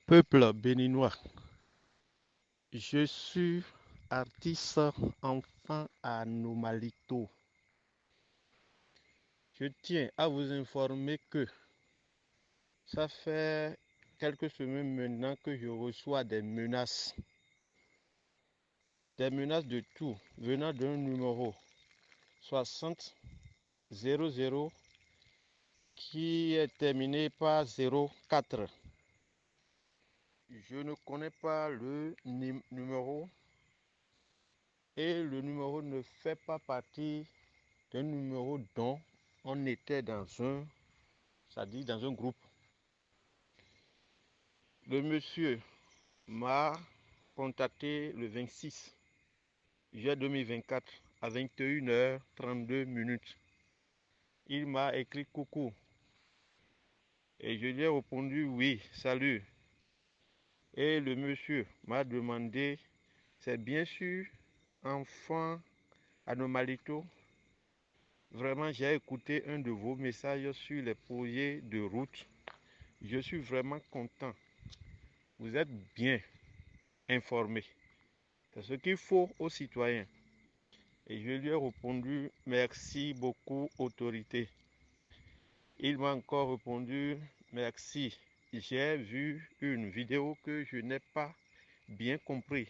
Peuple béninois, je suis artiste enfant à Nomalito. Je tiens à vous informer que ça fait quelques semaines maintenant que je reçois des menaces de tout, venant d'un numéro 6000 qui est terminé par 04. Je ne connais pas le numéro et le numéro ne fait pas partie d'un numéro dont on était c'est-à-dire dans un groupe. Le monsieur m'a contacté le 26 juillet 2024 à 21h32. Il m'a écrit coucou et je lui ai répondu oui, salut. Et le monsieur m'a demandé, c'est bien sûr enfant Anomalito. Vraiment, j'ai écouté un de vos messages sur les projets de route. Je suis vraiment content. Vous êtes bien informé. C'est ce qu'il faut aux citoyens. Et je lui ai répondu, merci beaucoup, autorité. Il m'a encore répondu, merci. J'ai vu une vidéo que je n'ai pas bien compris.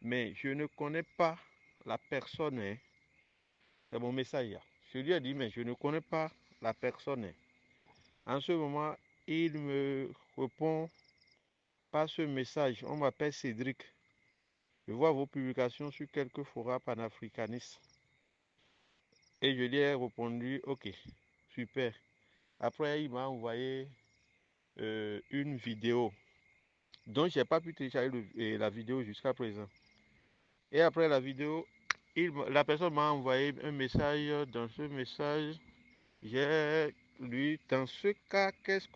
Mais je ne connais pas la personne. Hein. C'est mon message. Je lui ai dit, mais je ne connais pas la personne. Hein. En ce moment, il me répond par ce message. On m'appelle Cédric. Je vois vos publications sur quelques forums panafricanistes. Et je lui ai répondu, ok, super. Après, il m'a envoyé une vidéo dont je n'ai pas pu télécharger la vidéo jusqu'à présent. Et après la vidéo, la personne m'a envoyé un message. Dans ce message, j'ai lu, dans ce cas, qu'est-ce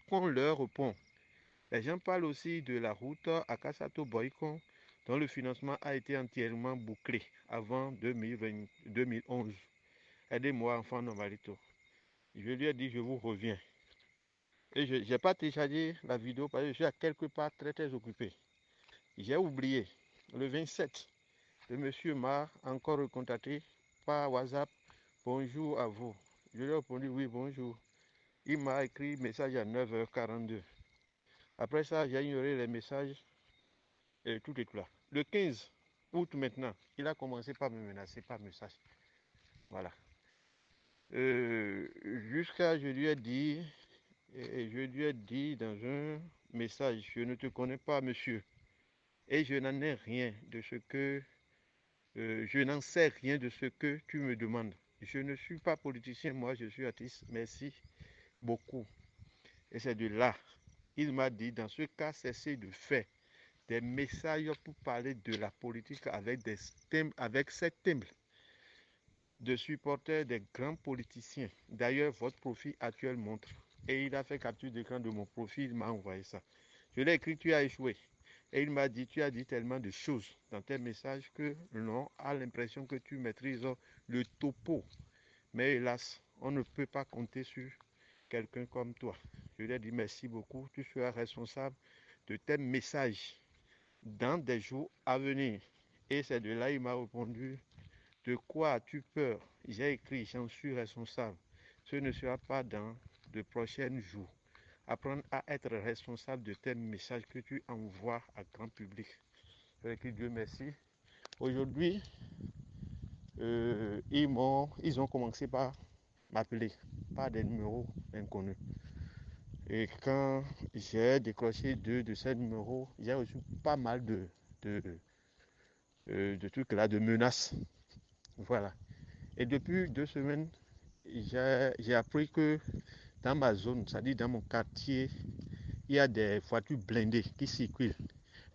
qu'on leur répond? Les gens parlent aussi de la route Akasato-Boycon, dont le financement a été entièrement bouclé avant 2011. Aidez-moi, enfant Nomalito. Je lui ai dit, je vous reviens. Et je n'ai pas téléchargé la vidéo parce que je suis à quelque part très très occupé. J'ai oublié. Le 27, le monsieur m'a encore recontacté par WhatsApp. Bonjour à vous. Je lui ai répondu oui, bonjour. Il m'a écrit message à 9h42. Après ça, j'ai ignoré les messages et tout est là. Le 15 août maintenant, il a commencé par me menacer par message. Voilà. Jusqu'à, je lui ai dit dans un message, je ne te connais pas, monsieur. Et je n'en sais rien de ce que tu me demandes. Je ne suis pas politicien, moi je suis artiste. Merci beaucoup. Et c'est de là, il m'a dit, dans ce cas, cessez de faire des messages pour parler de la politique avec ces thèmes de supporters des grands politiciens. D'ailleurs, votre profil actuel montre. Et il a fait capture d'écran de mon profil, il m'a envoyé ça. Je l'ai écrit, tu as échoué. Et il m'a dit, tu as dit tellement de choses dans tes messages que l'on a l'impression que tu maîtrises le topo. Mais hélas, on ne peut pas compter sur quelqu'un comme toi. Je lui ai dit merci beaucoup, tu seras responsable de tes messages dans des jours à venir. Et c'est de là il m'a répondu, de quoi as-tu peur? J'ai écrit, j'en suis responsable. Ce ne sera pas dans de prochains jours. Apprendre à être responsable de tes messages que tu envoies à grand public. J'ai écrit Dieu merci. Aujourd'hui, ils ont commencé par m'appeler par des numéros inconnus. Et quand j'ai décroché deux de ces numéros, j'ai reçu pas mal de, de trucs là, de menaces. Voilà. Et depuis 2 semaines, j'ai appris que dans ma zone, c'est-à-dire dans mon quartier, il y a des voitures blindées qui circulent.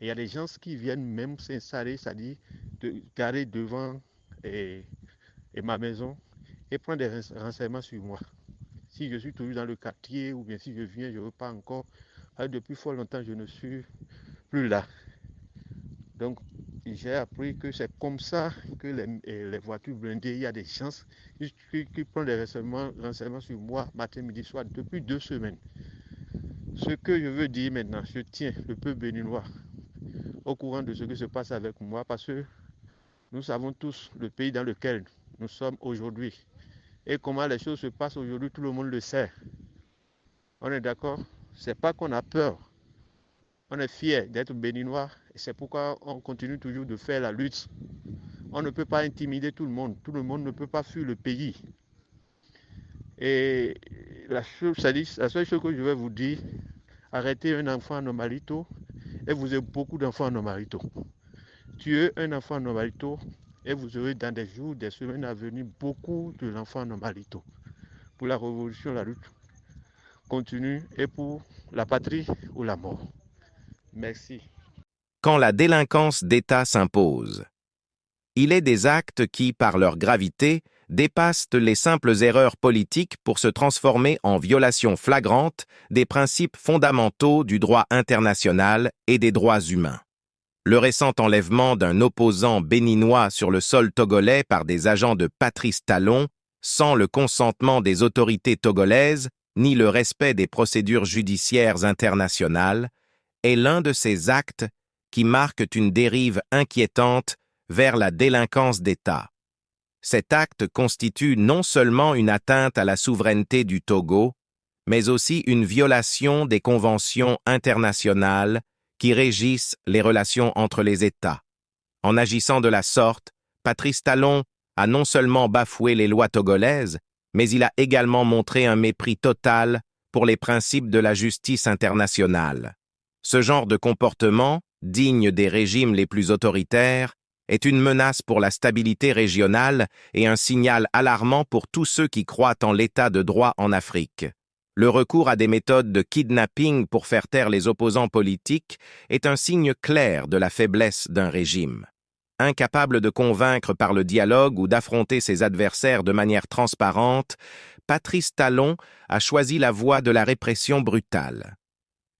Et il y a des gens qui viennent même s'installer, c'est-à-dire garer devant et ma maison et prendre des renseignements sur moi. Si je suis toujours dans le quartier ou bien si je viens, je ne repars encore. Alors, depuis fort longtemps, je ne suis plus là. Donc, j'ai appris que c'est comme ça que les voitures blindées, il y a des gens qui prennent des renseignements sur moi matin, midi, soir depuis 2 semaines. Ce que je veux dire maintenant, je tiens le peuple béninois au courant de ce qui se passe avec moi parce que nous savons tous le pays dans lequel nous sommes aujourd'hui. Et comment les choses se passent aujourd'hui, tout le monde le sait. On est d'accord? C'est pas qu'on a peur. On est fiers d'être béninois et c'est pourquoi on continue toujours de faire la lutte. On ne peut pas intimider tout le monde. Tout le monde ne peut pas fuir le pays. Et la seule chose que je vais vous dire, arrêtez un enfant normalito et vous avez beaucoup d'enfants normalito. Tuez un enfant normalito et vous aurez dans des jours, des semaines à venir, beaucoup d'enfants normalito. Pour la révolution, la lutte continue et pour la patrie ou la mort. Merci. Quand la délinquance d'État s'impose. Il est des actes qui, par leur gravité, dépassent les simples erreurs politiques pour se transformer en violations flagrantes des principes fondamentaux du droit international et des droits humains. Le récent enlèvement d'un opposant béninois sur le sol togolais par des agents de Patrice Talon, sans le consentement des autorités togolaises ni le respect des procédures judiciaires internationales, est l'un de ces actes qui marquent une dérive inquiétante vers la délinquance d'État. Cet acte constitue non seulement une atteinte à la souveraineté du Togo, mais aussi une violation des conventions internationales qui régissent les relations entre les États. En agissant de la sorte, Patrice Talon a non seulement bafoué les lois togolaises, mais il a également montré un mépris total pour les principes de la justice internationale. Ce genre de comportement, digne des régimes les plus autoritaires, est une menace pour la stabilité régionale et un signal alarmant pour tous ceux qui croient en l'état de droit en Afrique. Le recours à des méthodes de kidnapping pour faire taire les opposants politiques est un signe clair de la faiblesse d'un régime. Incapable de convaincre par le dialogue ou d'affronter ses adversaires de manière transparente, Patrice Talon a choisi la voie de la répression brutale.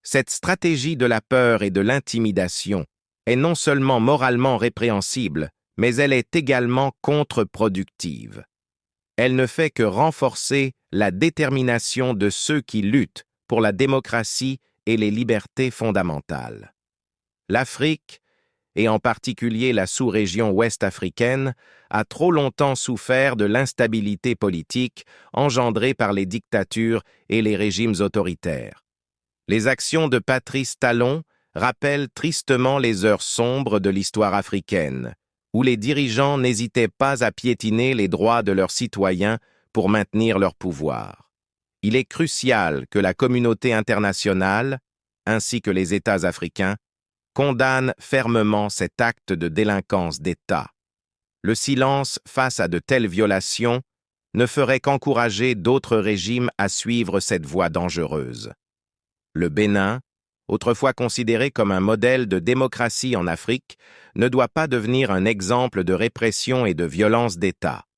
Cette stratégie de la peur et de l'intimidation est non seulement moralement répréhensible, mais elle est également contre-productive. Elle ne fait que renforcer la détermination de ceux qui luttent pour la démocratie et les libertés fondamentales. L'Afrique, et en particulier la sous-région ouest africaine, a trop longtemps souffert de l'instabilité politique engendrée par les dictatures et les régimes autoritaires. Les actions de Patrice Talon rappellent tristement les heures sombres de l'histoire africaine, où les dirigeants n'hésitaient pas à piétiner les droits de leurs citoyens pour maintenir leur pouvoir. Il est crucial que la communauté internationale, ainsi que les États africains, condamnent fermement cet acte de délinquance d'État. Le silence face à de telles violations ne ferait qu'encourager d'autres régimes à suivre cette voie dangereuse. Le Bénin, autrefois considéré comme un modèle de démocratie en Afrique, ne doit pas devenir un exemple de répression et de violence d'État.